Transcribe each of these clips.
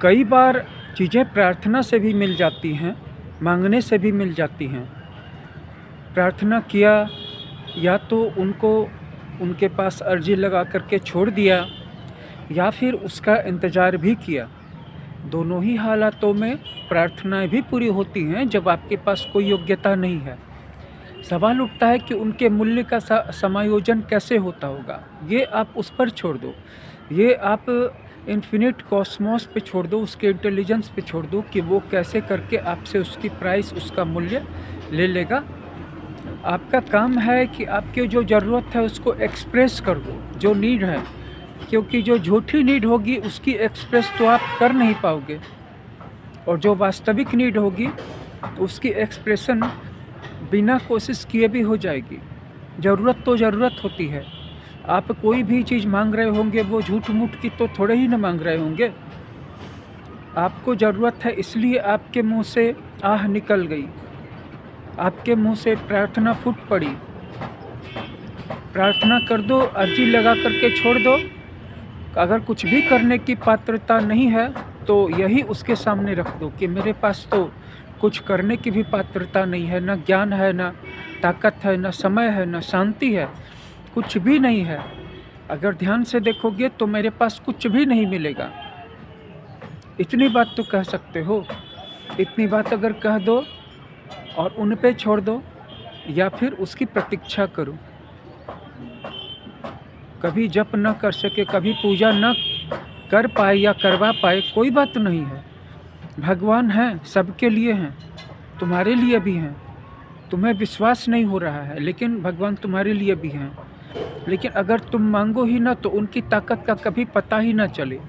कई बार चीज़ें प्रार्थना से भी मिल जाती हैं, माँगने से भी मिल जाती हैं। प्रार्थना किया या तो उनको उनके पास अर्ज़ी लगा कर के छोड़ दिया या फिर उसका इंतज़ार भी किया। दोनों ही हालातों में प्रार्थनाएँ भी पूरी होती हैं जब आपके पास कोई योग्यता नहीं है। सवाल उठता है कि उनके मूल्य का समायोजन कैसे होता होगा? ये आप उस पर छोड़ दो। ये आप इन्फिनिट कॉस्मॉस पे छोड़ दो, उसके इंटेलिजेंस पे छोड़ दो कि वो कैसे करके आपसे उसकी प्राइस, उसका मूल्य ले लेगा। आपका काम है कि आपकी जो ज़रूरत है उसको एक्सप्रेस कर दो, जो नीड है। क्योंकि जो झूठी नीड होगी उसकी एक्सप्रेस तो आप कर नहीं पाओगे, और जो वास्तविक नीड होगी उसकी एक्सप्रेशन बिना कोशिश किए भी हो जाएगी। ज़रूरत तो ज़रूरत होती है। आप कोई भी चीज़ मांग रहे होंगे वो झूठ-मूठ की तो थोड़े ही ना मांग रहे होंगे। आपको ज़रूरत है इसलिए आपके मुँह से आह निकल गई, आपके मुँह से प्रार्थना फूट पड़ी। प्रार्थना कर दो, अर्ज़ी लगा कर के छोड़ दो। अगर कुछ भी करने की पात्रता नहीं है तो यही उसके सामने रख दो कि मेरे पास तो कुछ करने की भी पात्रता नहीं है, ना ज्ञान है, ना ताकत है, ना समय है, ना शांति है, कुछ भी नहीं है। अगर ध्यान से देखोगे तो मेरे पास कुछ भी नहीं मिलेगा। इतनी बात तो कह सकते हो। इतनी बात अगर कह दो और उन पे छोड़ दो या फिर उसकी प्रतीक्षा करो। कभी जप न कर सके, कभी पूजा न कर पाए या करवा पाए, कोई बात नहीं है। भगवान हैं, सबके लिए हैं, तुम्हारे लिए भी हैं। तुम्हें विश्वास नहीं हो रहा है लेकिन भगवान तुम्हारे लिए भी हैं। लेकिन अगर तुम मांगो ही ना तो उनकी ताकत का कभी पता ही ना चले।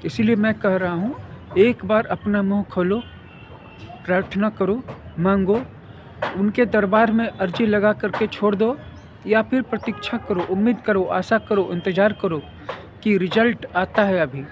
इसीलिए मैं कह रहा हूँ, एक बार अपना मुंह खोलो, प्रार्थना करो, मांगो, उनके दरबार में अर्जी लगा करके छोड़ दो या फिर प्रतीक्षा करो, उम्मीद करो, आशा करो, इंतज़ार करो कि रिजल्ट आता है अभी।